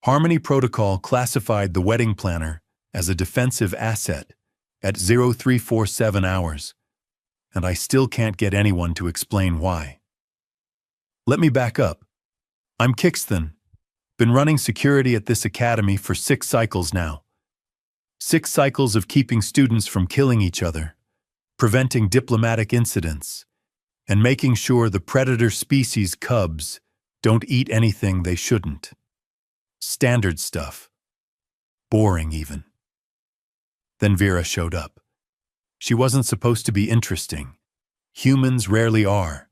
Harmony Protocol classified the wedding planner as a defensive asset at 0347 hours, and I still can't get anyone to explain why. Let me back up. I'm Kixthan. Been running security at this academy for 6 cycles now. 6 cycles of keeping students from killing each other, preventing diplomatic incidents, and making sure the predator species cubs don't eat anything they shouldn't. Standard stuff. Boring even. Then Vera showed up. She wasn't supposed to be interesting. Humans rarely are,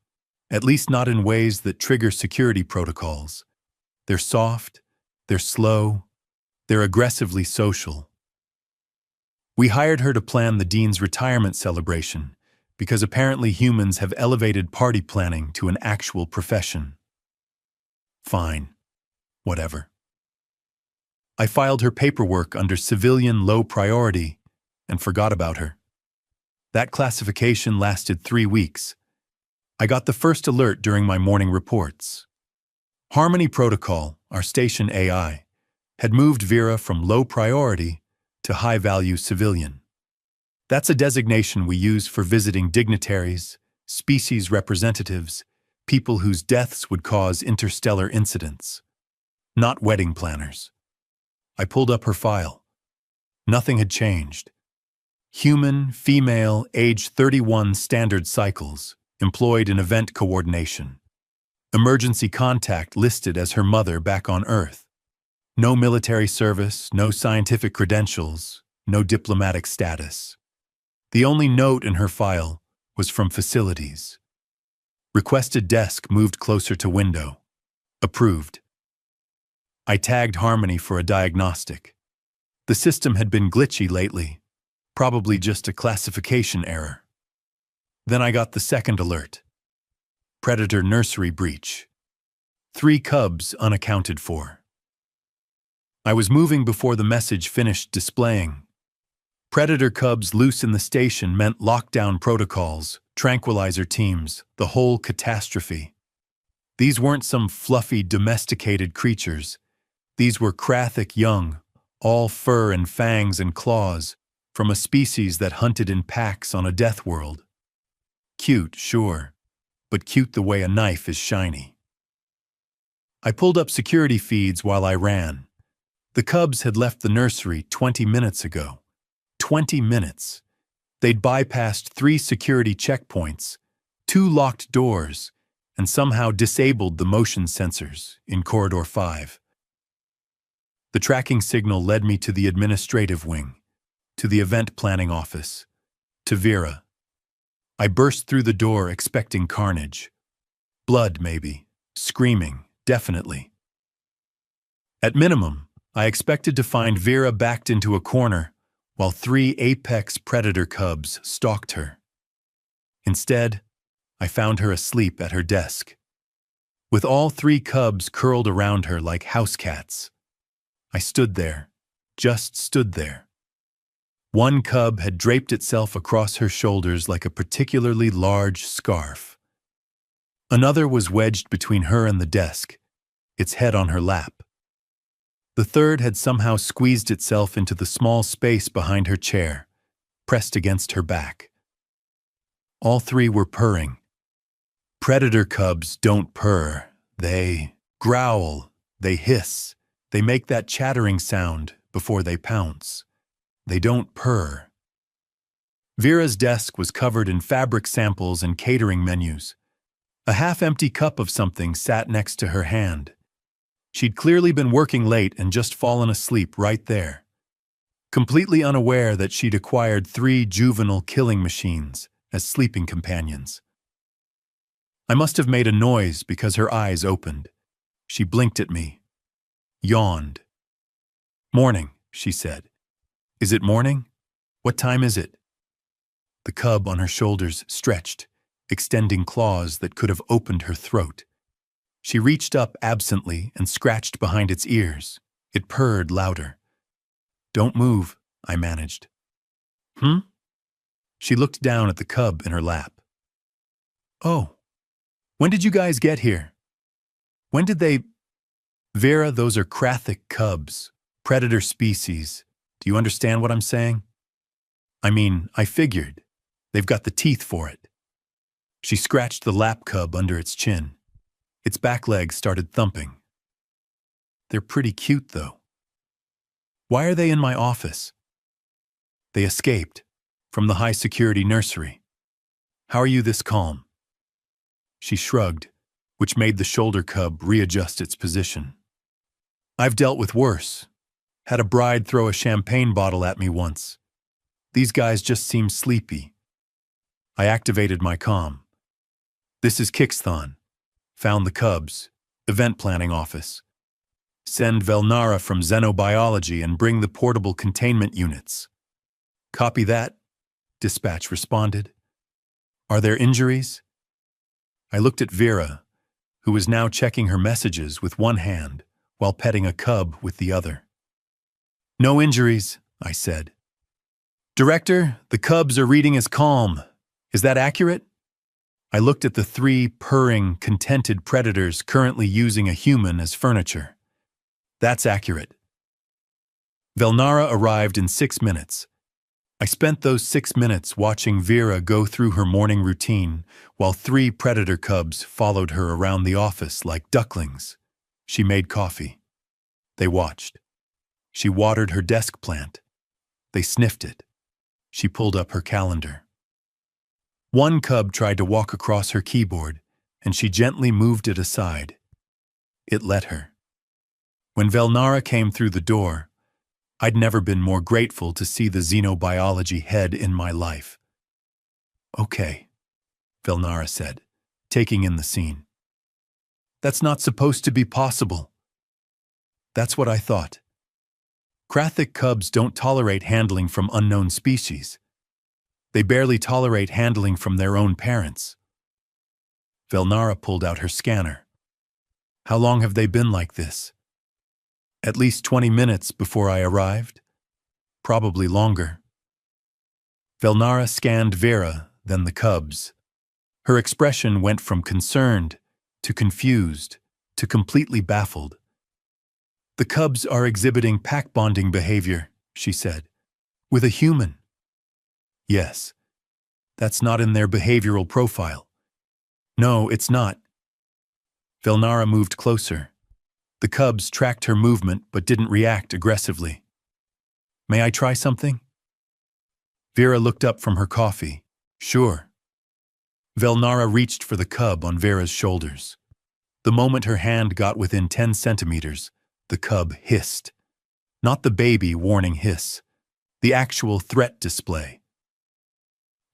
at least not in ways that trigger security protocols. They're soft, they're slow, they're aggressively social. We hired her to plan the dean's retirement celebration because apparently humans have elevated party planning to an actual profession. Fine. Whatever. I filed her paperwork under civilian low priority and forgot about her. That classification lasted 3 weeks. I got the first alert during my morning reports. Harmony Protocol, our station AI, had moved Vera from low priority to high-value civilian. That's a designation we use for visiting dignitaries, species representatives, people whose deaths would cause interstellar incidents. Not wedding planners. I pulled up her file. Nothing had changed. Human, female, age 31 standard cycles, employed in event coordination. Emergency contact listed as her mother back on Earth. No military service, no scientific credentials, no diplomatic status. The only note in her file was from facilities. Requested desk moved closer to window. Approved. I tagged Harmony for a diagnostic. The system had been glitchy lately, probably just a classification error. Then I got the second alert. Predator nursery breach. 3 cubs unaccounted for. I was moving before the message finished displaying. Predator cubs loose in the station meant lockdown protocols, tranquilizer teams, the whole catastrophe. These weren't some fluffy, domesticated creatures. These were Krathic young, all fur and fangs and claws, from a species that hunted in packs on a death world. Cute, sure, but cute the way a knife is shiny. I pulled up security feeds while I ran. The cubs had left the nursery 20 minutes ago. 20 minutes. They'd bypassed 3 security checkpoints, 2 locked doors, and somehow disabled the motion sensors in Corridor 5. The tracking signal led me to the administrative wing, to the event planning office, to Vera. I burst through the door expecting carnage. Blood, maybe. Screaming, definitely. At minimum, I expected to find Vera backed into a corner while 3 apex predator cubs stalked her. Instead, I found her asleep at her desk, with all 3 cubs curled around her like house cats. I stood there, just stood there. One cub had draped itself across her shoulders like a particularly large scarf. Another was wedged between her and the desk, its head on her lap. The third had somehow squeezed itself into the small space behind her chair, pressed against her back. All 3 were purring. Predator cubs don't purr. They growl, they hiss, they make that chattering sound before they pounce. They don't purr. Vera's desk was covered in fabric samples and catering menus. A half-empty cup of something sat next to her hand. She'd clearly been working late and just fallen asleep right there, completely unaware that she'd acquired 3 juvenile killing machines as sleeping companions. I must have made a noise because her eyes opened. She blinked at me, yawned. "Morning," she said. "Is it morning? What time is it?" The cub on her shoulders stretched, extending claws that could have opened her throat. She reached up absently and scratched behind its ears. It purred louder. "Don't move," I managed. "Hmm?" She looked down at the cub in her lap. "Oh, when did you guys get here? When did they..." Vera, those are Krathic cubs, predator species. Do you understand what I'm saying? I mean, I figured. They've got the teeth for it. She scratched the lap cub under its chin. Its back legs started thumping. They're pretty cute, though. Why are they in my office? They escaped from the high-security nursery. How are you this calm? She shrugged, which made the shoulder cub readjust its position. I've dealt with worse. Had a bride throw a champagne bottle at me once. These guys just seem sleepy. I activated my comm. This is Kixthon. Found the cubs. Event planning office. Send Velnara from Xenobiology and bring the portable containment units. Copy that, dispatch responded. Are there injuries? I looked at Vera, who was now checking her messages with one hand while petting a cub with the other. No injuries, I said. Director, the cubs are reading as calm. Is that accurate? I looked at the 3 purring, contented predators currently using a human as furniture. That's accurate. Velnara arrived in 6 minutes. I spent those 6 minutes watching Vera go through her morning routine while 3 predator cubs followed her around the office like ducklings. She made coffee. They watched. She watered her desk plant. They sniffed it. She pulled up her calendar. One cub tried to walk across her keyboard, and she gently moved it aside. It let her. When Velnara came through the door, I'd never been more grateful to see the xenobiology head in my life. Okay, Velnara said, taking in the scene. That's not supposed to be possible. That's what I thought. Krathic cubs don't tolerate handling from unknown species. They barely tolerate handling from their own parents. Velnara pulled out her scanner. How long have they been like this? At least 20 minutes before I arrived. Probably longer. Velnara scanned Vera, then the cubs. Her expression went from concerned to confused to completely baffled. The cubs are exhibiting pack bonding behavior, she said. With a human. Yes. That's not in their behavioral profile. No, it's not. Velnara moved closer. The cubs tracked her movement but didn't react aggressively. May I try something? Vera looked up from her coffee. Sure. Velnara reached for the cub on Vera's shoulders. The moment her hand got within 10 centimeters, the cub hissed. Not the baby warning hiss. The actual threat display.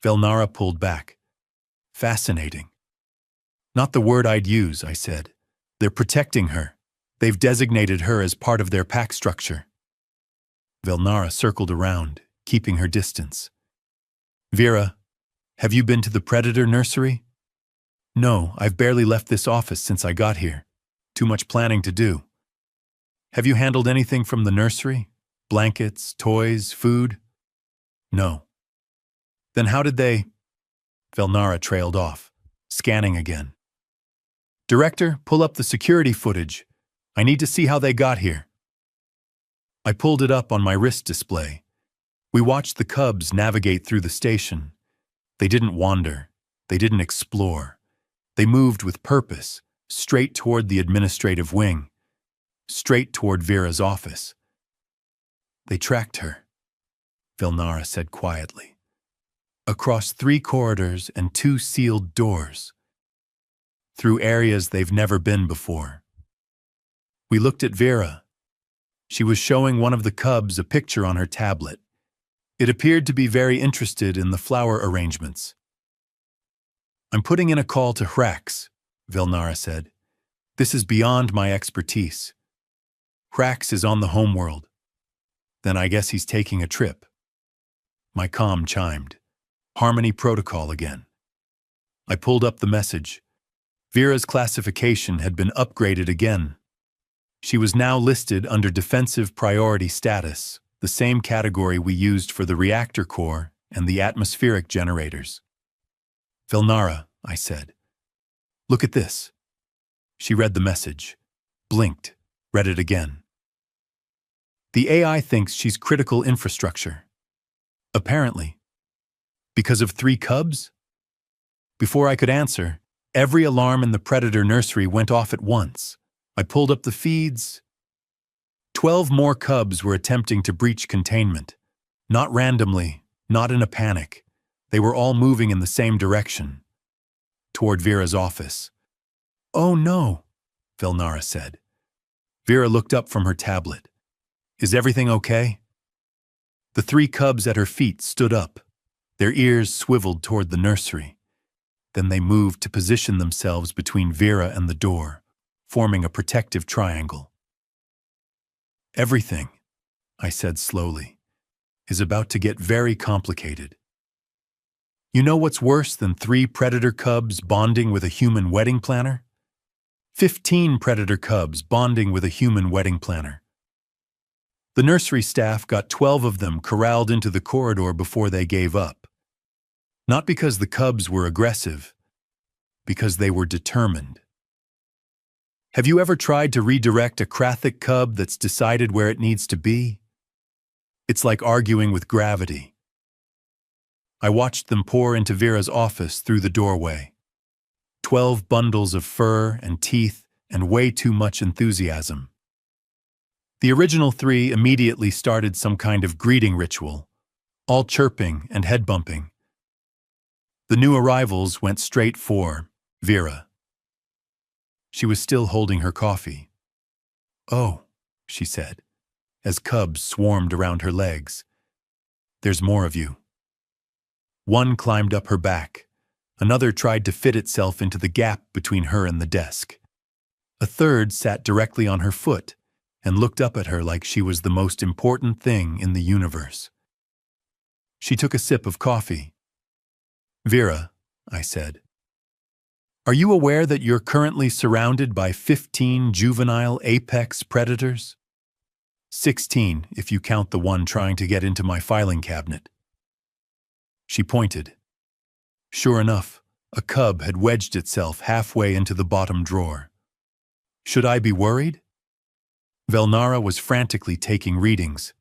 Velnara pulled back. Fascinating. Not the word I'd use, I said. They're protecting her. They've designated her as part of their pack structure. Velnara circled around, keeping her distance. Vera, have you been to the predator nursery? No, I've barely left this office since I got here. Too much planning to do. Have you handled anything from the nursery? Blankets, toys, food? No. Then how did they… Velnara trailed off, scanning again. Director, pull up the security footage. I need to see how they got here. I pulled it up on my wrist display. We watched the cubs navigate through the station. They didn't wander. They didn't explore. They moved with purpose, straight toward the administrative wing, straight toward Vera's office. They tracked her, Velnara said quietly, across 3 corridors and 2 sealed doors, through areas they've never been before. We looked at Vera. She was showing one of the cubs a picture on her tablet. It appeared to be very interested in the flower arrangements. I'm putting in a call to Hrax, Velnara said. This is beyond my expertise. Hrax is on the homeworld. Then I guess he's taking a trip. My comm chimed. Harmony protocol again. I pulled up the message. Vera's classification had been upgraded again. She was now listed under defensive priority status, the same category we used for the reactor core and the atmospheric generators. Velnara, I said. Look at this. She read the message, blinked, Read it again. The AI thinks she's critical infrastructure. Apparently. Because of 3 cubs? Before I could answer, every alarm in the predator nursery went off at once. I pulled up the feeds. 12 more cubs were attempting to breach containment. Not randomly, not in a panic. They were all moving in the same direction. Toward Vera's office. "Oh no," Velnara said. Vera looked up from her tablet. "Is everything okay?" The 3 cubs at her feet stood up, their ears swiveled toward the nursery. Then they moved to position themselves between Vera and the door, forming a protective triangle. "Everything," I said slowly, "is about to get very complicated. You know what's worse than 3 predator cubs bonding with a human wedding planner? 15 predator cubs bonding with a human wedding planner. The nursery staff got 12 of them corralled into the corridor before they gave up. Not because the cubs were aggressive, because they were determined. Have you ever tried to redirect a Krathic cub that's decided where it needs to be? It's like arguing with gravity. I watched them pour into Vera's office through the doorway. 12 bundles of fur and teeth and way too much enthusiasm. The original 3 immediately started some kind of greeting ritual, all chirping and head-bumping. The new arrivals went straight for Vera. She was still holding her coffee. "Oh," she said, as cubs swarmed around her legs. "There's more of you." One climbed up her back. Another tried to fit itself into the gap between her and the desk. A third sat directly on her foot and looked up at her like she was the most important thing in the universe. She took a sip of coffee. "Vera," I said, "are you aware that you're currently surrounded by 15 juvenile apex predators? 16 if you count the one trying to get into my filing cabinet." She pointed. Sure enough, a cub had wedged itself halfway into the bottom drawer. Should I be worried? Velnara was frantically taking readings.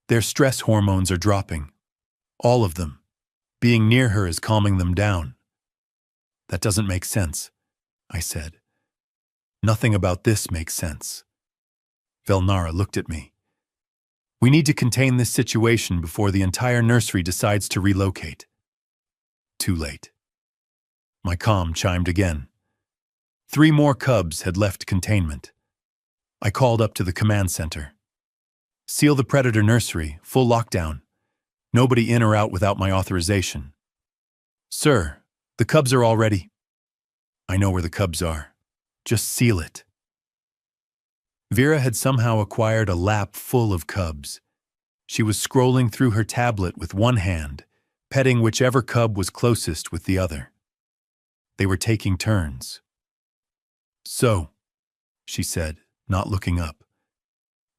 Their stress hormones are dropping. All of them. Being near her is calming them down. That doesn't make sense, I said. Nothing about this makes sense. Velnara looked at me. We need to contain this situation before the entire nursery decides to relocate. Too late. My comm chimed again. 3 more cubs had left containment. I called up to the command center. Seal the predator nursery, full lockdown. Nobody in or out without my authorization. Sir, the cubs are all ready. I know where the cubs are. Just seal it. Vera had somehow acquired a lap full of cubs. She was scrolling through her tablet with one hand, petting whichever cub was closest with the other. They were taking turns. So, she said, not looking up.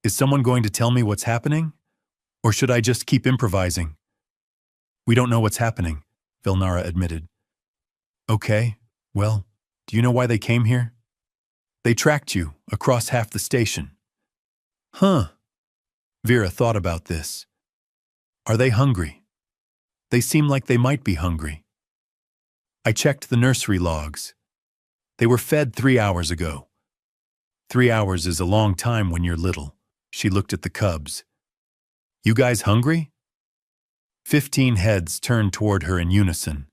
Is someone going to tell me what's happening? Or should I just keep improvising? We don't know what's happening, Velnara admitted. Okay, well, do you know why they came here? They tracked you across half the station. Huh. Vera thought about this. Are they hungry? They seem like they might be hungry. I checked the nursery logs. They were fed 3 hours ago. 3 hours is a long time when you're little. She looked at the cubs. You guys hungry? 15 heads turned toward her in unison.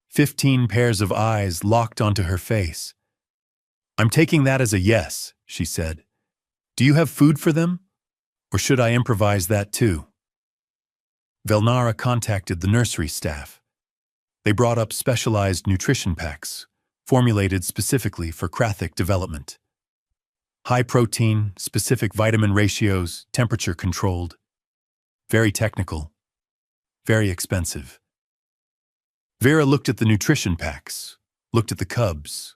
15 pairs of eyes locked onto her face. I'm taking that as a yes, she said. Do you have food for them? Or should I improvise that too? Velnara contacted the nursery staff. They brought up specialized nutrition packs, formulated specifically for Krathic development. High protein, specific vitamin ratios, temperature controlled. Very technical. Very expensive. Vera looked at the nutrition packs, looked at the cubs,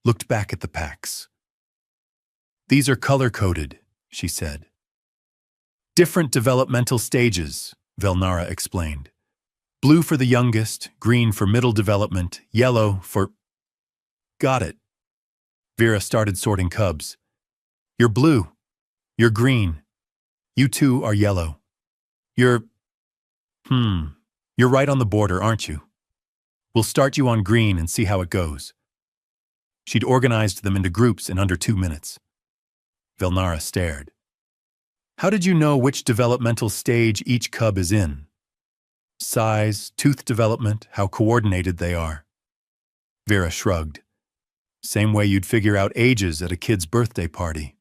looked back at the packs. These are color-coded, she said. Different developmental stages, Velnara explained. Blue for the youngest, green for middle development, yellow for... Got it. Vera started sorting cubs. You're blue. You're green. You two are yellow. You're... You're right on the border, aren't you? We'll start you on green and see how it goes. She'd organized them into groups in under 2 minutes. Velnara stared. How did you know which developmental stage each cub is in? Size, tooth development, how coordinated they are. Vera shrugged. Same way you'd figure out ages at a kid's birthday party.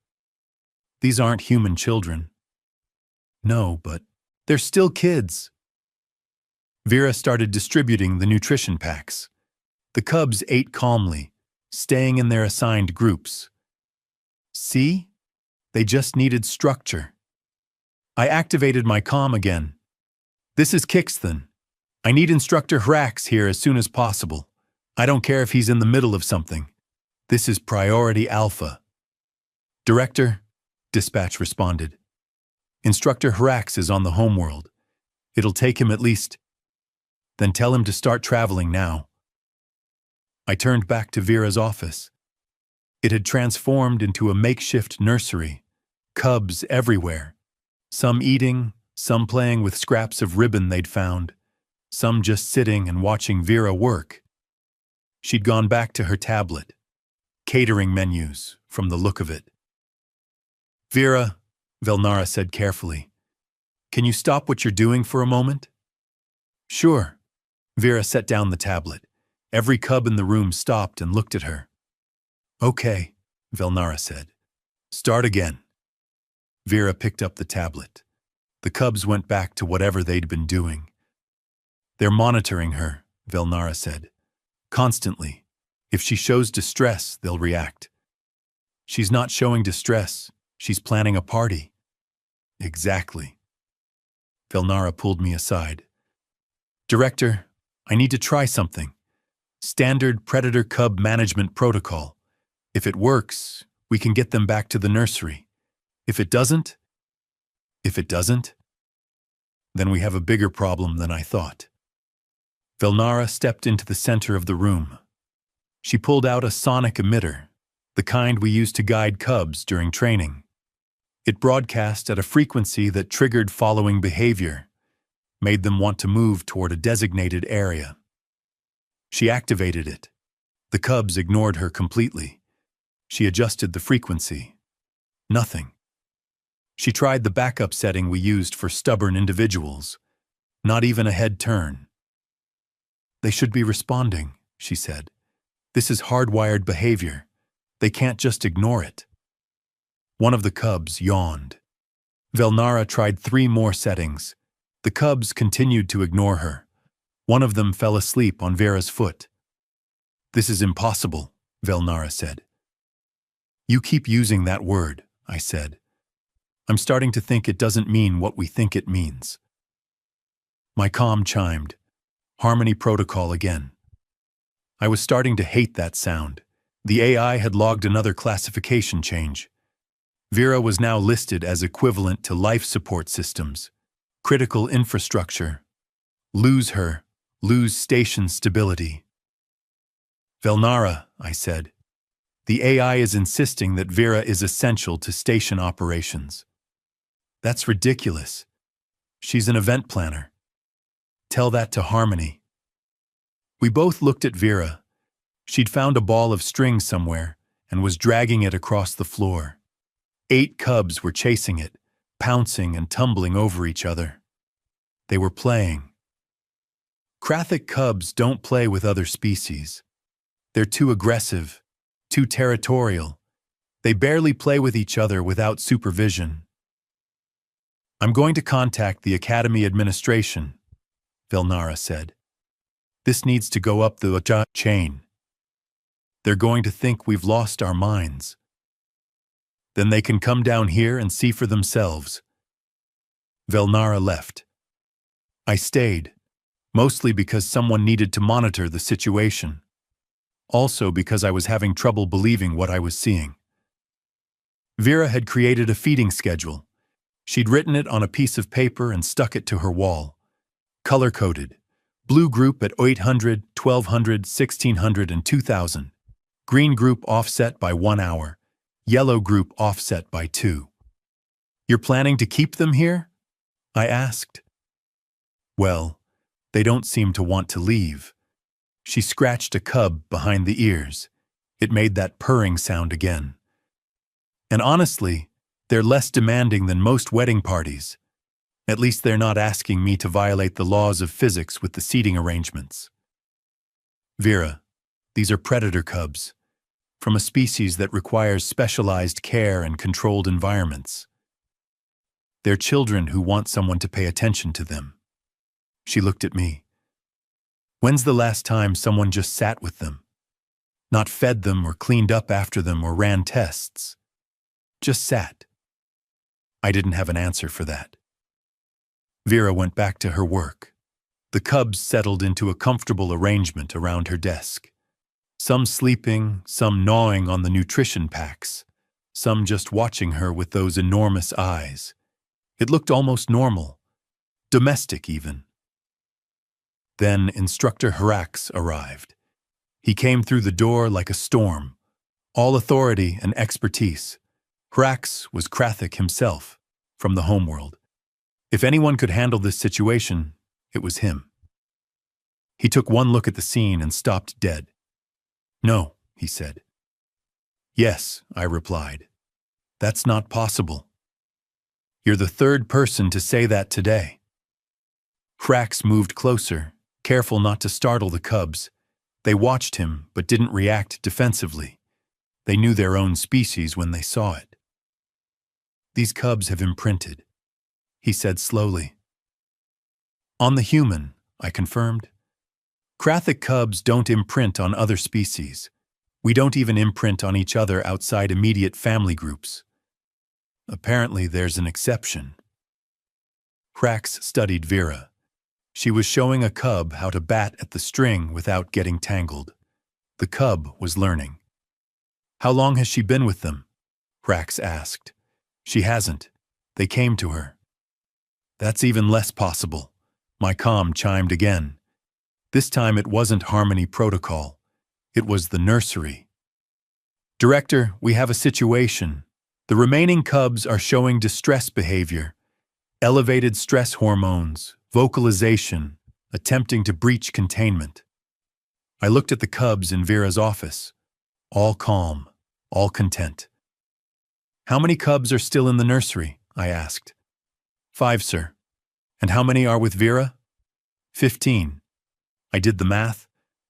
These aren't human children. No, but they're still kids. Vera started distributing the nutrition packs. The cubs ate calmly, staying in their assigned groups. See? They just needed structure. I activated my comm again. This is Kixthan. I need Instructor Hrax here as soon as possible. I don't care if he's in the middle of something. This is Priority Alpha. Director, dispatch responded. Instructor Hrax is on the homeworld. It'll take him at least... Then tell him to start traveling now. I turned back to Vera's office. It had transformed into a makeshift nursery. Cubs everywhere. Some eating, some playing with scraps of ribbon they'd found, some just sitting and watching Vera work. She'd gone back to her tablet. Catering menus, from the look of it. Vera, Velnara said carefully, can you stop what you're doing for a moment? Sure. Vera set down the tablet. Every cub in the room stopped and looked at her. Okay, Velnara said. Start again. Vera picked up the tablet. The cubs went back to whatever they'd been doing. They're monitoring her, Velnara said. Constantly. If she shows distress, they'll react. She's not showing distress. She's planning a party. Exactly. Velnara pulled me aside. Director, I need to try something. Standard predator cub management protocol. If it works, we can get them back to the nursery. If it doesn't, then we have a bigger problem than I thought. Velnara stepped into the center of the room. She pulled out a sonic emitter, the kind we use to guide cubs during training. It broadcast at a frequency that triggered following behavior, made them want to move toward a designated area. She activated it. The cubs ignored her completely. She adjusted the frequency. Nothing. She tried the backup setting we used for stubborn individuals. Not even a head turn. They should be responding, she said. This is hardwired behavior. They can't just ignore it. One of the cubs yawned. Velnara tried 3 more settings. The cubs continued to ignore her. One of them fell asleep on Vera's foot. This is impossible, Velnara said. You keep using that word, I said. I'm starting to think it doesn't mean what we think it means. My comm chimed. Harmony protocol again. I was starting to hate that sound. The AI had logged another classification change. Vera was now listed as equivalent to life support systems. Critical infrastructure. Lose her. Lose station stability. Velnara, I said. The AI is insisting that Vera is essential to station operations. That's ridiculous. She's an event planner. Tell that to Harmony. We both looked at Vera. She'd found a ball of string somewhere and was dragging it across the floor. 8 cubs were chasing it, pouncing and tumbling over each other. They were playing. Krathic cubs don't play with other species. They're too aggressive, too territorial. They barely play with each other without supervision. I'm going to contact the Academy administration, Velnara said. This needs to go up the chain. They're going to think we've lost our minds. Then they can come down here and see for themselves. Velnara left. I stayed, mostly because someone needed to monitor the situation. Also because I was having trouble believing what I was seeing. Vera had created a feeding schedule. She'd written it on a piece of paper and stuck it to her wall. Color-coded. Blue group at 800, 1200, 1600, and 2000. Green group offset by 1 hour. Yellow group offset by 2. You're planning to keep them here? I asked. Well, they don't seem to want to leave. She scratched a cub behind the ears. It made that purring sound again. And honestly, they're less demanding than most wedding parties. At least they're not asking me to violate the laws of physics with the seating arrangements. Vera, these are predator cubs, from a species that requires specialized care and controlled environments. They're children who want someone to pay attention to them. She looked at me. When's the last time someone just sat with them? Not fed them or cleaned up after them or ran tests. Just sat. I didn't have an answer for that. Vera went back to her work. The cubs settled into a comfortable arrangement around her desk. Some sleeping, some gnawing on the nutrition packs, some just watching her with those enormous eyes. It looked almost normal, domestic even. Then Instructor Hrax arrived. He came through the door like a storm, all authority and expertise. Hrax was Krathik himself, from the homeworld. If anyone could handle this situation, it was him. He took one look at the scene and stopped dead. No, he said. Yes, I replied. That's not possible. You're the third person to say that today. Hrax moved closer, careful not to startle the cubs. They watched him, but didn't react defensively. They knew their own species when they saw it. These cubs have imprinted, he said slowly. On the human, I confirmed. Krathik cubs don't imprint on other species. We don't even imprint on each other outside immediate family groups. Apparently there's an exception. Hrax studied Vera. She was showing a cub how to bat at the string without getting tangled. The cub was learning. How long has she been with them? Hrax asked. She hasn't. They came to her. That's even less possible. My comm chimed again. This time it wasn't Harmony Protocol. It was the nursery. Director, we have a situation. The remaining cubs are showing distress behavior, elevated stress hormones, vocalization, attempting to breach containment. I looked at the cubs in Vera's office. All calm, all content. How many cubs are still in the nursery? I asked. 5, sir. And how many are with Vera? 15. I did the math.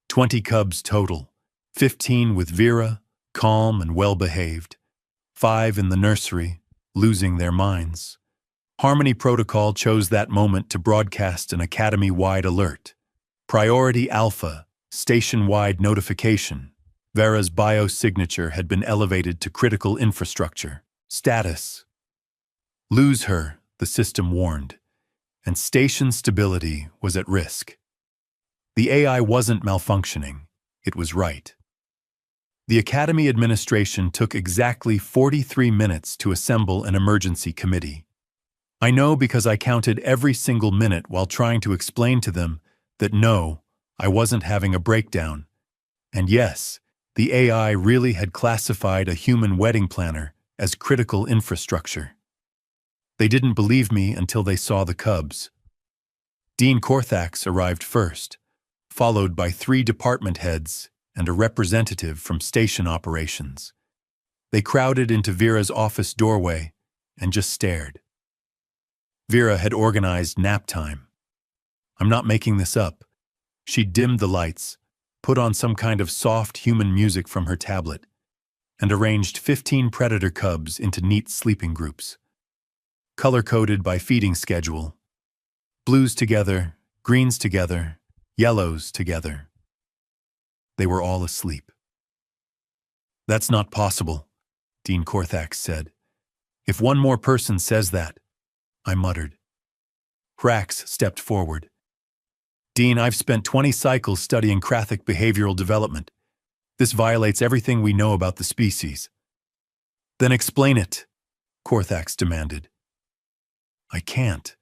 20 cubs total. 15 with Vera, calm and well-behaved. 5 in the nursery, losing their minds. Harmony Protocol chose that moment to broadcast an academy-wide alert. Priority Alpha, station-wide notification. Vera's biosignature had been elevated to critical infrastructure. Status. Lose her, the system warned, and station stability was at risk. The AI wasn't malfunctioning, it was right. The Academy administration took exactly 43 minutes to assemble an emergency committee. I know because I counted every single minute while trying to explain to them that no, I wasn't having a breakdown. And yes, the AI really had classified a human wedding planner as critical infrastructure. They didn't believe me until they saw the cubs. Dean Korthax arrived first, followed by 3 department heads and a representative from station operations. They crowded into Vera's office doorway and just stared. Vera had organized nap time. I'm not making this up. She dimmed the lights, put on some kind of soft human music from her tablet, and arranged 15 predator cubs into neat sleeping groups. Color-coded by feeding schedule. Blues together, greens together, yellows together. They were all asleep. That's not possible, Dean Korthax said. If one more person says that, I muttered. Hrax stepped forward. Dean, I've spent 20 cycles studying Krathik behavioral development. This violates everything we know about the species. Then explain it, Korthax demanded. I can't.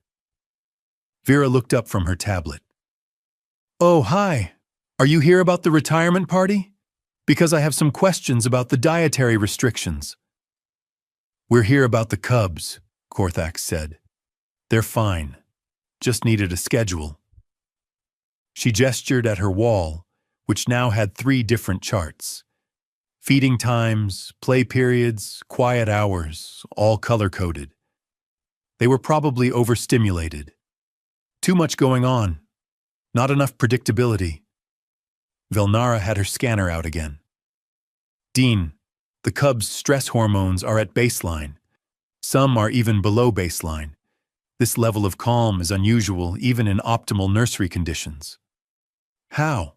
Vera looked up from her tablet. Oh, hi. Are you here about the retirement party? Because I have some questions about the dietary restrictions. We're here about the cubs, Korthax said. They're fine. Just needed a schedule. She gestured at her wall, which now had 3 different charts. Feeding times, play periods, quiet hours, all color-coded. They were probably overstimulated. Too much going on. Not enough predictability. Velnara had her scanner out again. Dean, the cubs' stress hormones are at baseline. Some are even below baseline. This level of calm is unusual even in optimal nursery conditions. How?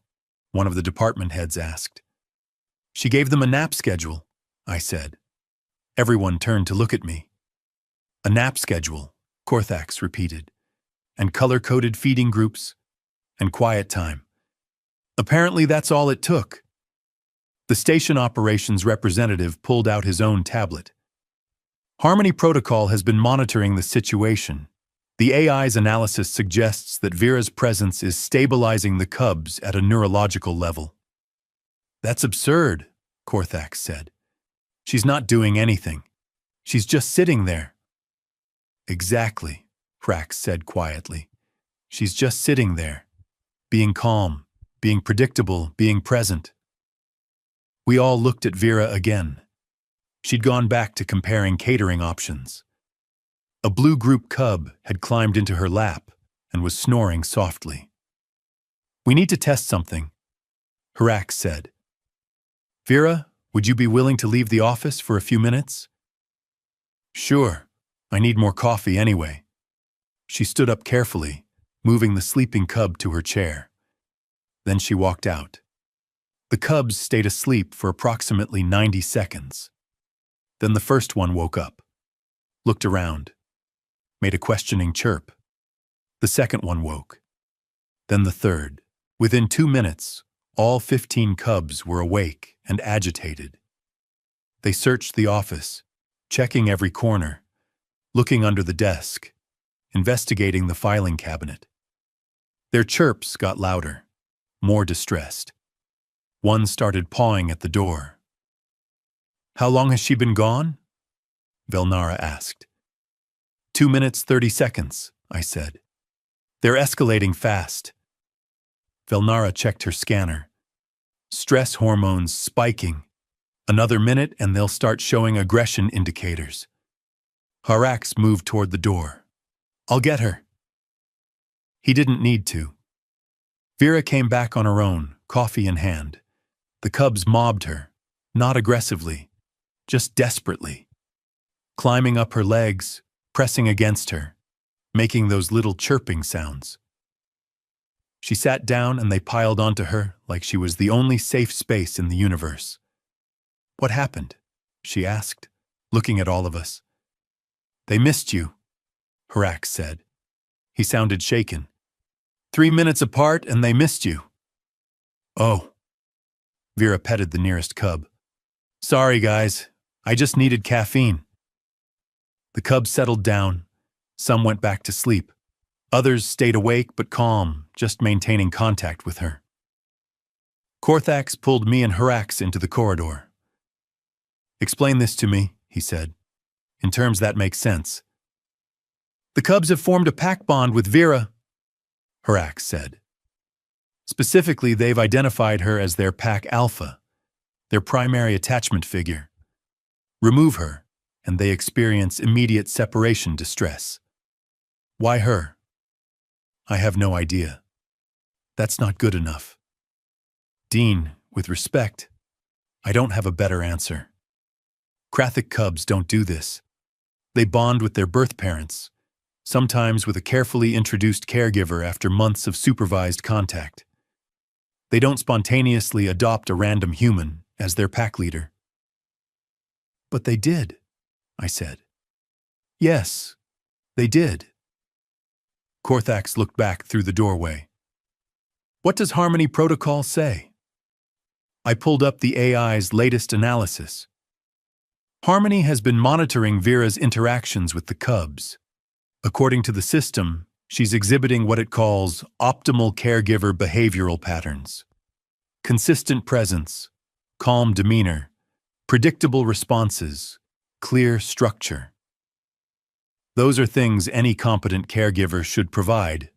One of the department heads asked. She gave them a nap schedule, I said. Everyone turned to look at me. A nap schedule, Korthax repeated, and color-coded feeding groups, and quiet time. Apparently that's all it took. The station operations representative pulled out his own tablet. Harmony Protocol has been monitoring the situation. The AI's analysis suggests that Vera's presence is stabilizing the cubs at a neurological level. That's absurd, Korthax said. She's not doing anything. She's just sitting there. Exactly, Hrax said quietly. She's just sitting there, being calm, being predictable, being present. We all looked at Vera again. She'd gone back to comparing catering options. A blue group cub had climbed into her lap and was snoring softly. We need to test something, Hrax said. Vera, would you be willing to leave the office for a few minutes? Sure, I need more coffee anyway. She stood up carefully, moving the sleeping cub to her chair. Then she walked out. The cubs stayed asleep for approximately 90 seconds. Then the first one woke up, looked around, made a questioning chirp. The second one woke. Then the third. Within 2 minutes, all 15 cubs were awake and agitated. They searched the office, checking every corner, looking under the desk, investigating the filing cabinet. Their chirps got louder, more distressed. One started pawing at the door. How long has she been gone? Velnara asked. 2 minutes, 30 seconds, I said. They're escalating fast. Velnara checked her scanner. Stress hormones spiking. Another minute and they'll start showing aggression indicators. Hrax moved toward the door. I'll get her. He didn't need to. Vera came back on her own, coffee in hand. The cubs mobbed her, not aggressively, just desperately. Climbing up her legs, pressing against her, making those little chirping sounds. She sat down and they piled onto her like she was the only safe space in the universe. What happened? She asked, looking at all of us. They missed you, Hrax said. He sounded shaken. 3 minutes apart and they missed you. Oh. Vera petted the nearest cub. Sorry, guys. I just needed caffeine. The cubs settled down. Some went back to sleep. Others stayed awake but calm, just maintaining contact with her. Korthax pulled me and Hrax into the corridor. Explain this to me, he said. In terms that make sense. The cubs have formed a pack bond with Vera, Hrax said. Specifically, they've identified her as their pack alpha, their primary attachment figure. Remove her, and they experience immediate separation distress. Why her? I have no idea. That's not good enough. Dean, with respect, I don't have a better answer. Krathic cubs don't do this. They bond with their birth parents, sometimes with a carefully introduced caregiver after months of supervised contact. They don't spontaneously adopt a random human as their pack leader. But they did, I said. Yes, they did. Korthax looked back through the doorway. What does Harmony Protocol say? I pulled up the AI's latest analysis. Harmony has been monitoring Vera's interactions with the cubs. According to the system, she's exhibiting what it calls optimal caregiver behavioral patterns. Consistent presence, calm demeanor, predictable responses, clear structure. Those are things any competent caregiver should provide,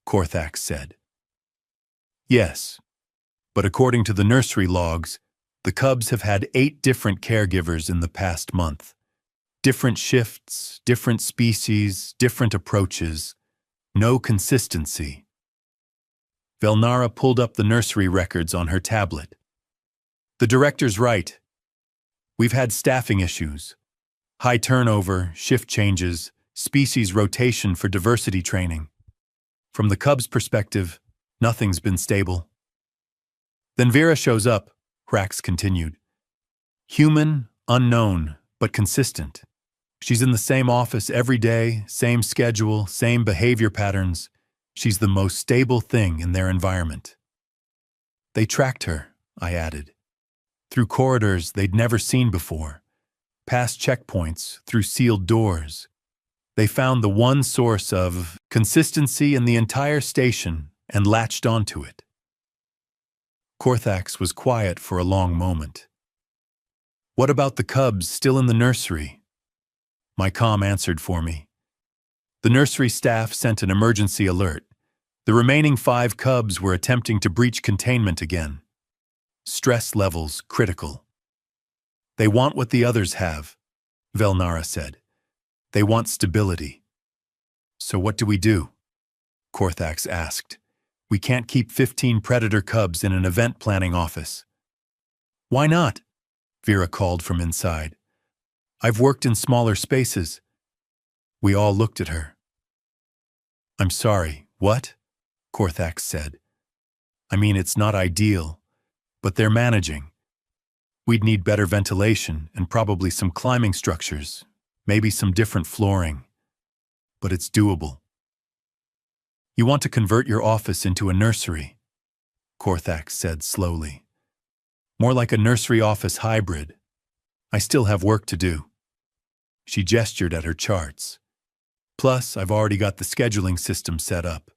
Korthax said. Yes, but according to the nursery logs, the cubs have had 8 different caregivers in the past month. Different shifts, different species, different approaches. No consistency. Velnara pulled up the nursery records on her tablet. The director's right. We've had staffing issues. High turnover, shift changes, species rotation for diversity training. From the cubs' perspective, nothing's been stable. Then Vera shows up, Hrax continued. Human, unknown, but consistent. She's in the same office every day, same schedule, same behavior patterns. She's the most stable thing in their environment. They tracked her, I added. Through corridors they'd never seen before. Past checkpoints, through sealed doors. They found the one source of consistency in the entire station and latched onto it. Korthax was quiet for a long moment. What about the cubs still in the nursery? My comm answered for me. The nursery staff sent an emergency alert. The remaining 5 cubs were attempting to breach containment again. Stress levels critical. They want what the others have, Velnara said. They want stability. So what do we do? Korthax asked. We can't keep 15 predator cubs in an event planning office. Why not? Vera called from inside. I've worked in smaller spaces. We all looked at her. I'm sorry, what? Korthax said. I mean, it's not ideal, but they're managing. We'd need better ventilation and probably some climbing structures, maybe some different flooring. But it's doable. You want to convert your office into a nursery, Korthax said slowly. More like a nursery office hybrid. I still have work to do. She gestured at her charts. Plus, I've already got the scheduling system set up.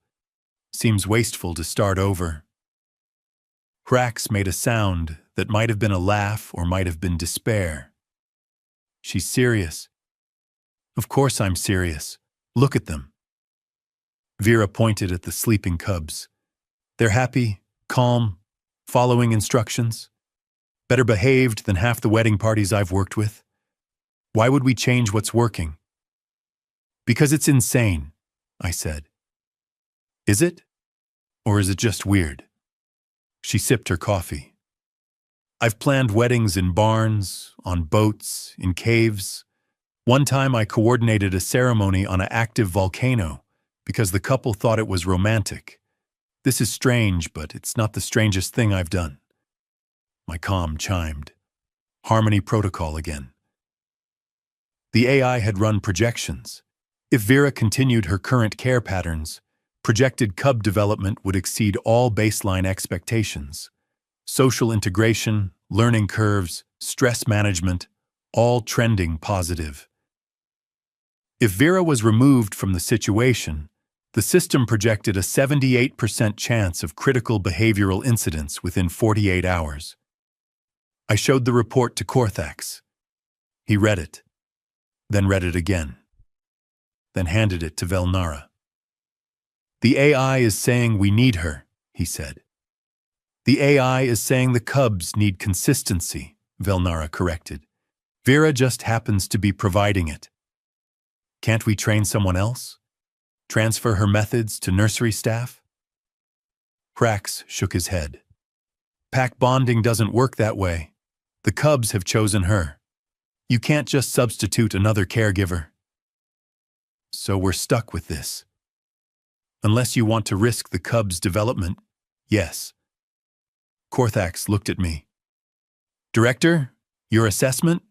Seems wasteful to start over. Hrax made a sound that might have been a laugh or might have been despair. She's serious. Of course I'm serious. Look at them. Vera pointed at the sleeping cubs. They're happy, calm, following instructions. Better behaved than half the wedding parties I've worked with. Why would we change what's working? Because it's insane, I said. Is it? Or is it just weird? She sipped her coffee. I've planned weddings in barns, on boats, in caves. One time I coordinated a ceremony on an active volcano because the couple thought it was romantic. This is strange, but it's not the strangest thing I've done. My comm chimed. Harmony protocol again. The AI had run projections. If Vera continued her current care patterns, projected cub development would exceed all baseline expectations. Social integration, learning curves, stress management, all trending positive. If Vera was removed from the situation, the system projected a 78% chance of critical behavioral incidents within 48 hours. I showed the report to Korthax. He read it, then read it again, then handed it to Velnara. The AI is saying we need her, he said. The AI is saying the cubs need consistency, Velnara corrected. Vera just happens to be providing it. Can't we train someone else? Transfer her methods to nursery staff? Hrax shook his head. Pack bonding doesn't work that way. The cubs have chosen her. You can't just substitute another caregiver. So we're stuck with this. Unless you want to risk the cubs' development, yes. Korthax looked at me. Director, your assessment?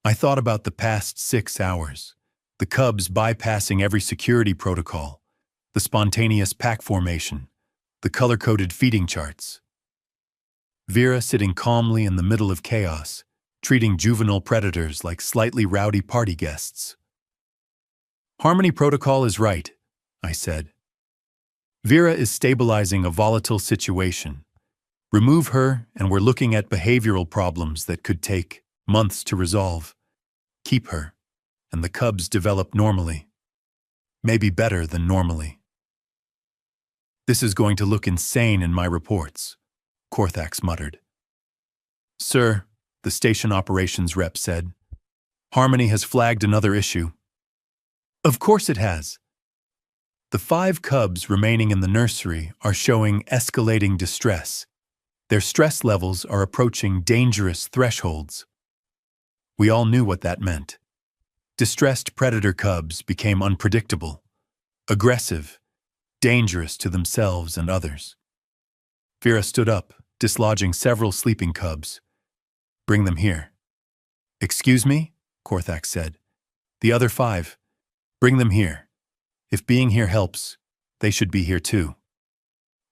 I thought about the past 6 hours. The cubs bypassing every security protocol, the spontaneous pack formation, the color-coded feeding charts. Vera sitting calmly in the middle of chaos, treating juvenile predators like slightly rowdy party guests. Harmony protocol is right, I said. Vera is stabilizing a volatile situation. Remove her and we're looking at behavioral problems that could take months to resolve. Keep her, and the cubs develop normally. Maybe better than normally. This is going to look insane in my reports, Korthax muttered. Sir, the station operations rep said, Harmony has flagged another issue. Of course it has. The 5 cubs remaining in the nursery are showing escalating distress. Their stress levels are approaching dangerous thresholds. We all knew what that meant. Distressed predator cubs became unpredictable, aggressive, dangerous to themselves and others. Vera stood up, dislodging several sleeping cubs. Bring them here. Excuse me? Korthax said. The other 5. Bring them here. If being here helps, they should be here too.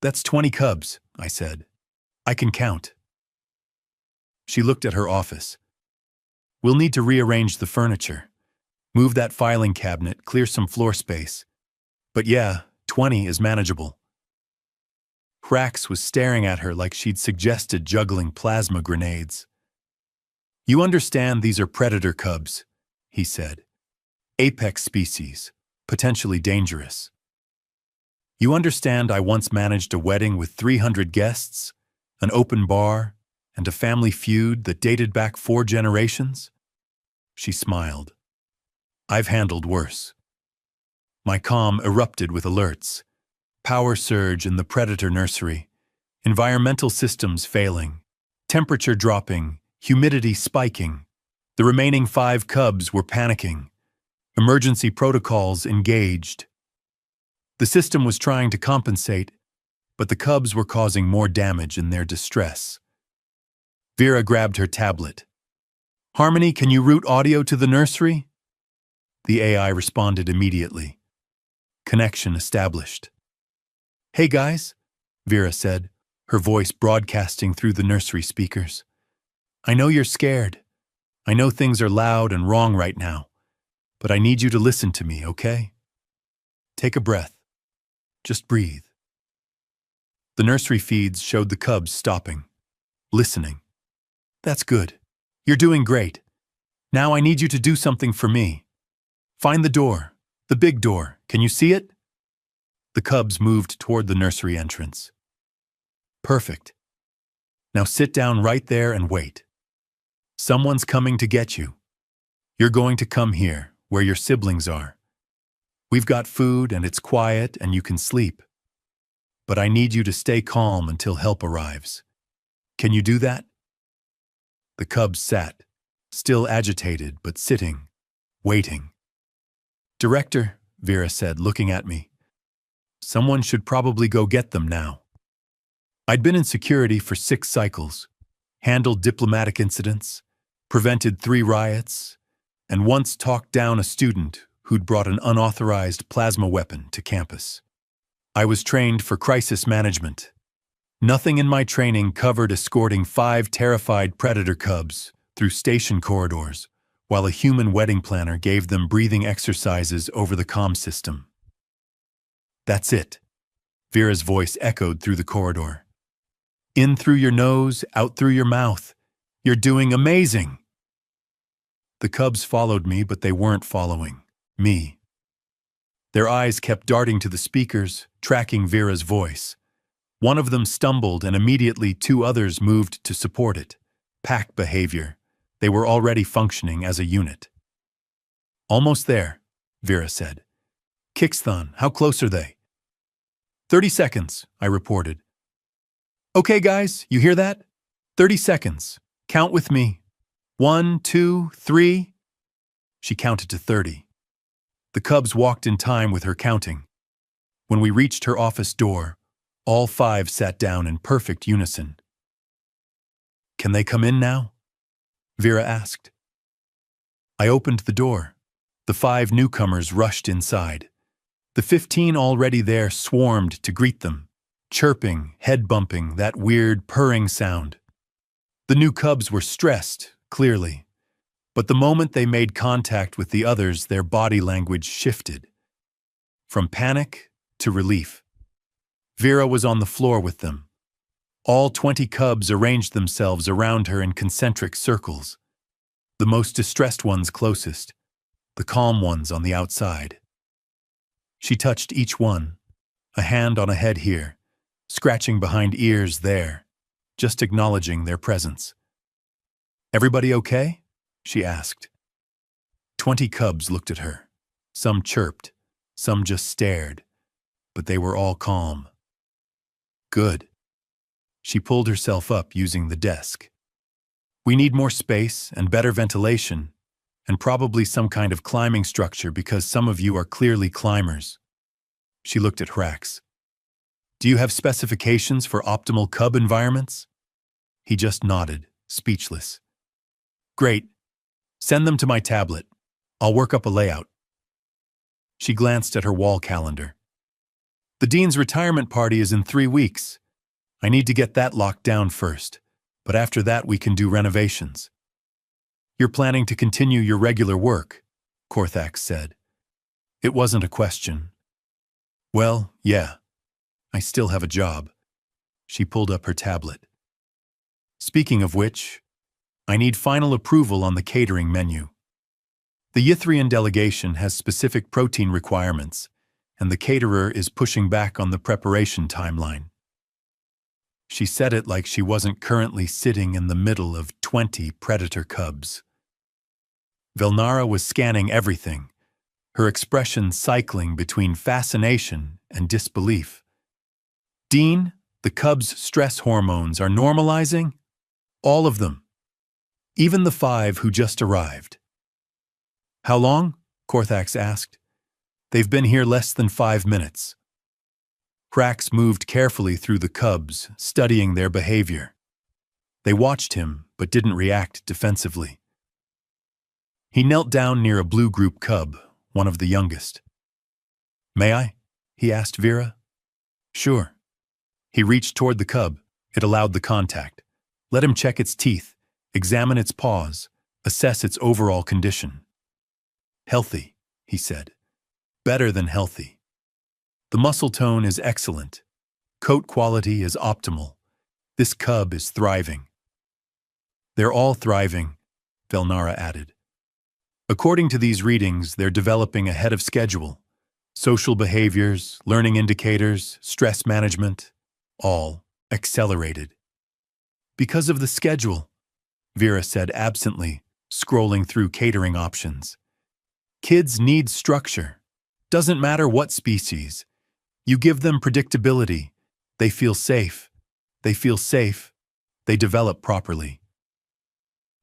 That's 20 cubs, I said. I can count. She looked at her office. We'll need to rearrange the furniture. Move that filing cabinet, clear some floor space. But yeah, 20 is manageable. Hrax was staring at her like she'd suggested juggling plasma grenades. You understand these are predator cubs, he said. Apex species, potentially dangerous. You understand I once managed a wedding with 300 guests, an open bar, and a family feud that dated back 4 generations? She smiled. I've handled worse. My comm erupted with alerts. Power surge in the predator nursery. Environmental systems failing. Temperature dropping. Humidity spiking. The remaining 5 cubs were panicking. Emergency protocols engaged. The system was trying to compensate, but the cubs were causing more damage in their distress. Vera grabbed her tablet. Harmony, can you route audio to the nursery? The AI responded immediately. Connection established. Hey guys, Vera said, her voice broadcasting through the nursery speakers. I know you're scared. I know things are loud and wrong right now, but I need you to listen to me, okay? Take a breath. Just breathe. The nursery feeds showed the cubs stopping, listening. That's good. You're doing great. Now I need you to do something for me. Find the door, the big door. Can you see it? The cubs moved toward the nursery entrance. Perfect. Now sit down right there and wait. Someone's coming to get you. You're going to come here, where your siblings are. We've got food and it's quiet and you can sleep. But I need you to stay calm until help arrives. Can you do that? The cubs sat, still agitated but sitting, waiting. Director, Vera said, looking at me. Someone should probably go get them now. I'd been in security for 6 cycles, handled diplomatic incidents, prevented 3 riots, and once talked down a student who'd brought an unauthorized plasma weapon to campus. I was trained for crisis management. Nothing in my training covered escorting 5 terrified predator cubs through station corridors, while a human wedding planner gave them breathing exercises over the comm system. That's it. Vera's voice echoed through the corridor. In through your nose, out through your mouth. You're doing amazing. The cubs followed me, but they weren't following me. Their eyes kept darting to the speakers, tracking Vera's voice. One of them stumbled and immediately 2 others moved to support it. Pack behavior. They were already functioning as a unit. Almost there, Vera said. Kixthon, how close are they? 30 seconds, I reported. Okay, guys, you hear that? 30 seconds. Count with me. 1, 2, 3. She counted to 30. The cubs walked in time with her counting. When we reached her office door, all 5 sat down in perfect unison. Can they come in now? Vera asked. I opened the door. The 5 newcomers rushed inside. The 15 already there swarmed to greet them, chirping, head-bumping, that weird purring sound. The new cubs were stressed, clearly, but the moment they made contact with the others, their body language shifted. From panic to relief. Vera was on the floor with them. All 20 cubs arranged themselves around her in concentric circles. The most distressed ones closest, the calm ones on the outside. She touched each one, a hand on a head here, scratching behind ears there, just acknowledging their presence. "Everybody okay?" she asked. 20 cubs looked at her. Some chirped, some just stared, but they were all calm. "Good." She pulled herself up using the desk. "We need more space and better ventilation, and probably some kind of climbing structure because some of you are clearly climbers." She looked at Hrax. "Do you have specifications for optimal cub environments?" He just nodded, speechless. "Great. Send them to my tablet. I'll work up a layout." She glanced at her wall calendar. "The dean's retirement party is in 3 weeks. I need to get that locked down first, but after that we can do renovations." "You're planning to continue your regular work," Korthax said. It wasn't a question. "Well, yeah. I still have a job." She pulled up her tablet. "Speaking of which, I need final approval on the catering menu. The Ythrian delegation has specific protein requirements, and the caterer is pushing back on the preparation timeline." She said it like she wasn't currently sitting in the middle of 20 predator cubs. Velnara was scanning everything, her expression cycling between fascination and disbelief. "Dean, the cubs' stress hormones are normalizing? All of them. Even the 5 who just arrived." "How long?" Korthax asked. "They've been here less than 5 minutes." Hrax moved carefully through the cubs, studying their behavior. They watched him, but didn't react defensively. He knelt down near a blue group cub, one of the youngest. "May I?" he asked Vera. "Sure." He reached toward the cub. It allowed the contact. Let him check its teeth, examine its paws, assess its overall condition. "Healthy," he said. "Better than healthy. The muscle tone is excellent. Coat quality is optimal. This cub is thriving." "They're all thriving," Velnara added. "According to these readings, they're developing ahead of schedule. Social behaviors, learning indicators, stress management, all accelerated." "Because of the schedule," Vera said absently, scrolling through catering options. "Kids need structure. Doesn't matter what species. You give them predictability. They feel safe. They feel safe. They develop properly."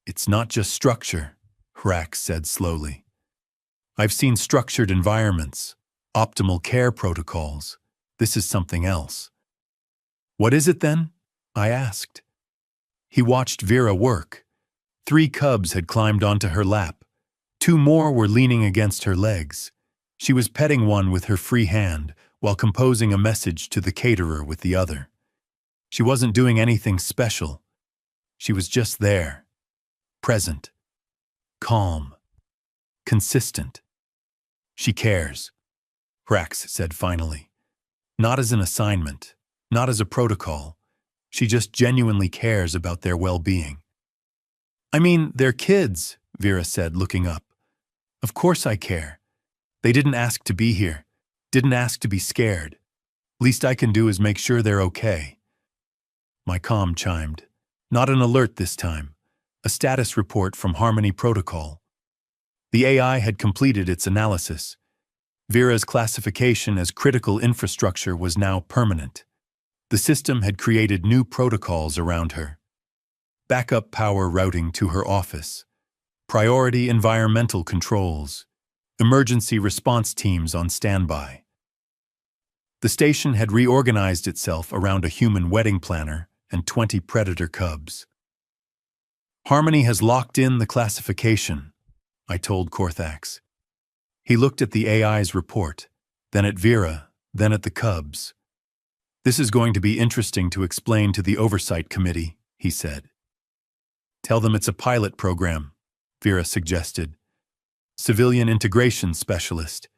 "It's not just structure," Hrax said slowly. "I've seen structured environments, optimal care protocols. This is something else." "What is it then?" I asked. He watched Vera work. 3 cubs had climbed onto her lap. 2 more were leaning against her legs. She was petting one with her free hand while composing a message to the caterer with the other. She wasn't doing anything special. She was just there, present, calm, consistent. "She cares," Hrax said finally. "Not as an assignment, not as a protocol. She just genuinely cares about their well-being." "I mean, they're kids," Vera said, looking up. "Of course I care. They didn't ask to be here, didn't ask to be scared. Least I can do is make sure they're okay." My comm chimed. Not an alert this time. A status report from Harmony Protocol. The AI had completed its analysis. Vera's classification as critical infrastructure was now permanent. The system had created new protocols around her. Backup power routing to her office. Priority environmental controls. Emergency response teams on standby. The station had reorganized itself around a human wedding planner and 20 predator cubs. "Harmony has locked in the classification," I told Korthax. He looked at the AI's report, then at Vera, then at the cubs. "This is going to be interesting to explain to the Oversight Committee," he said. "Tell them it's a pilot program," Vera suggested. "Civilian integration specialist,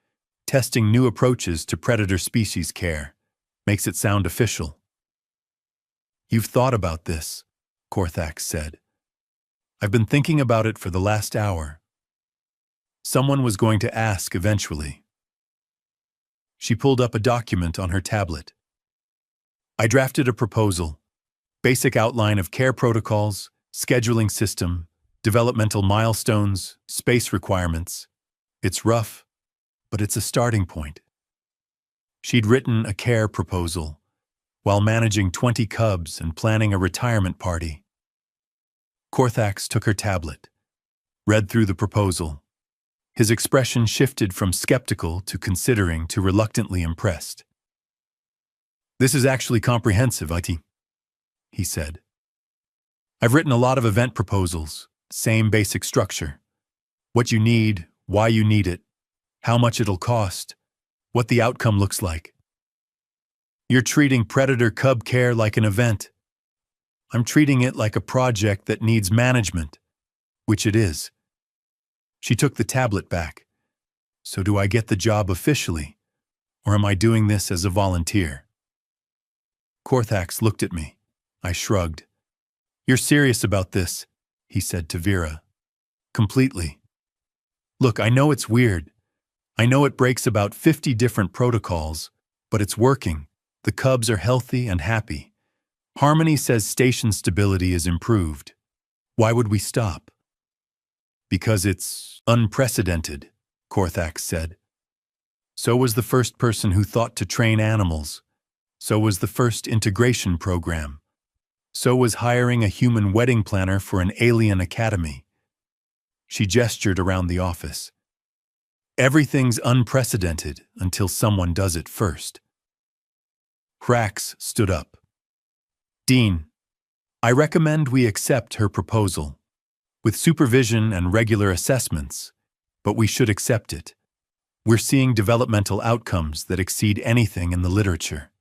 testing new approaches to predator species care. Makes it sound official." "You've thought about this," Korthax said. I've been thinking about it for the last hour. Someone was going to ask eventually. She pulled up a document on her tablet. I drafted a proposal, basic outline of care protocols, scheduling system, developmental milestones, space requirements. It's rough, but it's a starting point. She'd written a care proposal while managing 20 cubs and planning a retirement party. Korthax took her tablet, read through the proposal. His expression shifted from skeptical to considering to reluctantly impressed. This is actually comprehensive, IT, he said. I've written a lot of event proposals, same basic structure. What you need, why you need it, how much it'll cost, what the outcome looks like. You're treating predator cub care like an event. I'm treating it like a project that needs management, which it is. She took the tablet back. So do I get the job officially, or am I doing this as a volunteer? Korthax looked at me. I shrugged. You're serious about this, he said to Vera. Completely. Look, I know it's weird. I know it breaks about 50 different protocols, but it's working. The cubs are healthy and happy. Harmony says station stability is improved. Why would we stop? Because it's unprecedented, Korthax said. So was the first person who thought to train animals. So was the first integration program. So was hiring a human wedding planner for an alien academy. She gestured around the office. Everything's unprecedented until someone does it first. Hrax stood up. Dean, I recommend we accept her proposal, with supervision and regular assessments, but we should accept it. We're seeing developmental outcomes that exceed anything in the literature.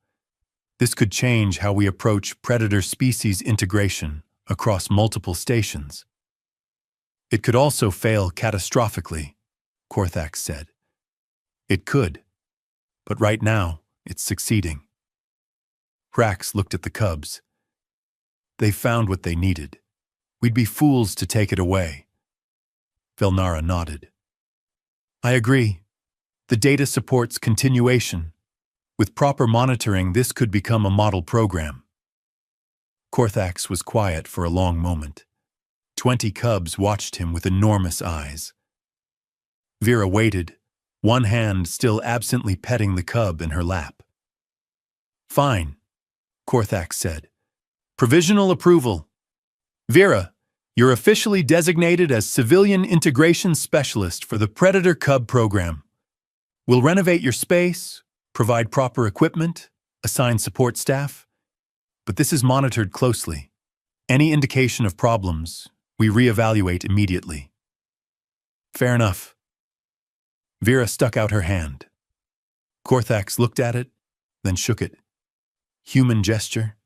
This could change how we approach predator-species integration across multiple stations. It could also fail catastrophically, Korthax said. It could, but right now, it's succeeding. Hrax looked at the cubs. They found what they needed. We'd be fools to take it away. Velnara nodded. I agree. The data supports continuation. With proper monitoring, this could become a model program. Korthax was quiet for a long moment. 20 cubs watched him with enormous eyes. Vera waited, one hand still absently petting the cub in her lap. Fine, Korthax said. Provisional approval. Vera, you're officially designated as Civilian Integration Specialist for the Predator Cub program. We'll renovate your space, provide proper equipment, assign support staff. But this is monitored closely. Any indication of problems, we reevaluate immediately. Fair enough. Vera stuck out her hand. Korthax looked at it, then shook it. Human gesture.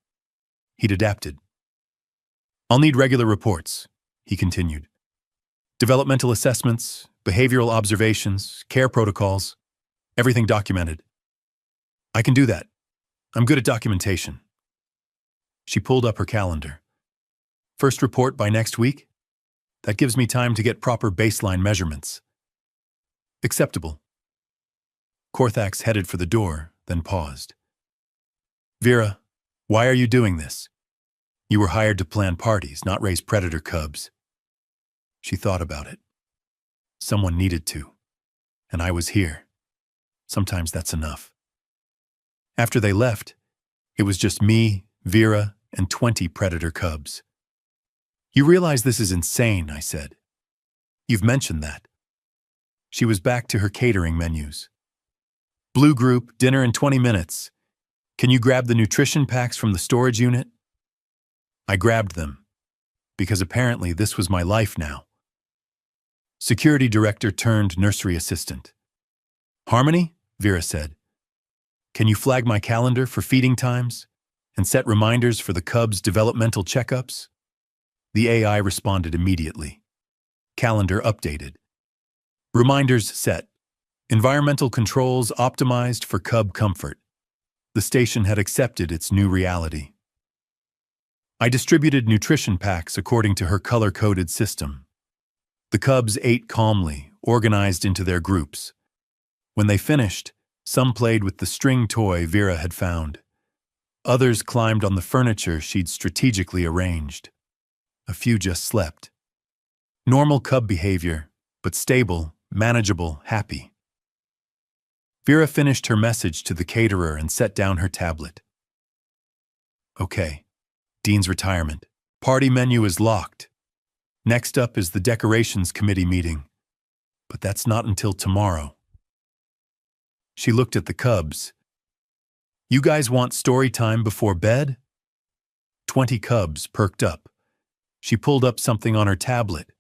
He'd adapted. I'll need regular reports, he continued. Developmental assessments, behavioral observations, care protocols, everything documented. I can do that. I'm good at documentation. She pulled up her calendar. First report by next week? That gives me time to get proper baseline measurements. Acceptable. Korthax headed for the door, then paused. Vera, why are you doing this? You were hired to plan parties, not raise predator cubs. She thought about it. Someone needed to, and I was here. Sometimes that's enough. After they left, it was just me, Vera, and 20 predator cubs. You realize this is insane, I said. You've mentioned that. She was back to her catering menus. Blue group, dinner in 20 minutes. Can you grab the nutrition packs from the storage unit? I grabbed them, because apparently this was my life now. Security director turned nursery assistant. Harmony, Vera said. Can you flag my calendar for feeding times and set reminders for the cubs' developmental checkups? The AI responded immediately. Calendar updated. Reminders set. Environmental controls optimized for cub comfort. The station had accepted its new reality. I distributed nutrition packs according to her color-coded system. The cubs ate calmly, organized into their groups. When they finished, some played with the string toy Vera had found. Others climbed on the furniture she'd strategically arranged. A few just slept. Normal cub behavior, but stable, manageable, happy. Vera finished her message to the caterer and set down her tablet. Okay, Dean's retirement. Party menu is locked. Next up is the decorations committee meeting, but that's not until tomorrow. She looked at the cubs. You guys want story time before bed? 20 cubs perked up. She pulled up something on her tablet,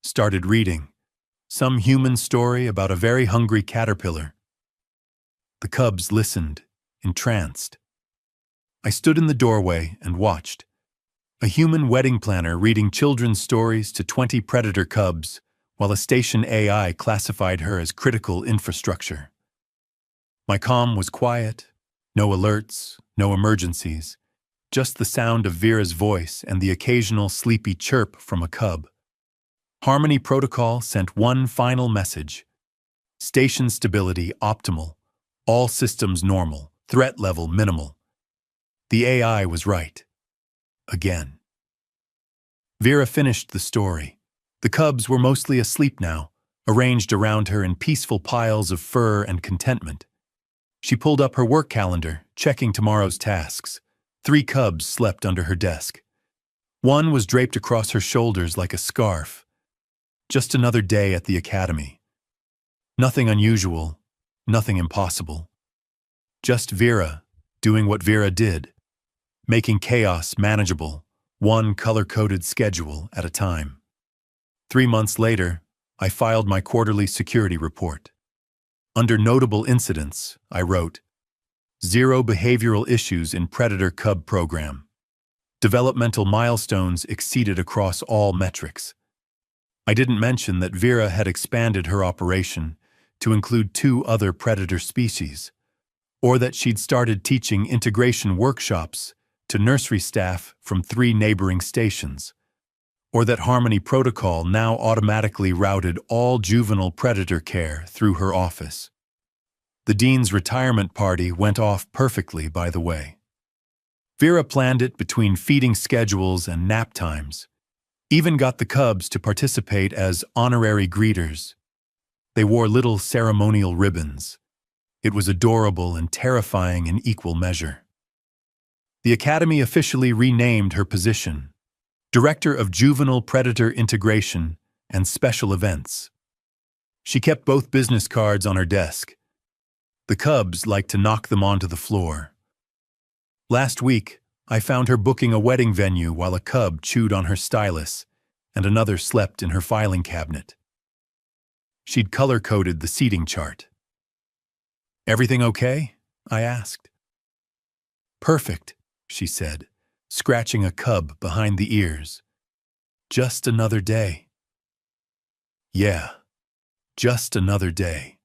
started reading. Some human story about a very hungry caterpillar. The cubs listened, entranced. I stood in the doorway and watched. A human wedding planner reading children's stories to 20 predator cubs, while a station AI classified her as critical infrastructure. My comm was quiet, no alerts, no emergencies, just the sound of Vera's voice and the occasional sleepy chirp from a cub. Harmony Protocol sent one final message. Station stability optimal, all systems normal, threat level minimal. The AI was right. Again. Vera finished the story. The cubs were mostly asleep now, arranged around her in peaceful piles of fur and contentment. She pulled up her work calendar, checking tomorrow's tasks. 3 cubs slept under her desk. One was draped across her shoulders like a scarf. Just another day at the academy. Nothing unusual, nothing impossible. Just Vera doing what Vera did, making chaos manageable, one color-coded schedule at a time. 3 months later, I filed my quarterly security report. Under notable incidents, I wrote, 0 behavioral issues in Predator Cub program. Developmental milestones exceeded across all metrics. I didn't mention that Vera had expanded her operation to include 2 other predator species, or that she'd started teaching integration workshops to nursery staff from 3 neighboring stations, or that Harmony Protocol now automatically routed all juvenile predator care through her office. The dean's retirement party went off perfectly, by the way. Vera planned it between feeding schedules and nap times, even got the cubs to participate as honorary greeters. They wore little ceremonial ribbons. It was adorable and terrifying in equal measure. The Academy officially renamed her position, Director of Juvenile Predator Integration and Special Events. She kept both business cards on her desk. The cubs liked to knock them onto the floor. Last week, I found her booking a wedding venue while a cub chewed on her stylus and another slept in her filing cabinet. She'd color-coded the seating chart. Everything okay? I asked. Perfect, she said, scratching a cub behind the ears. Just another day. Yeah, just another day.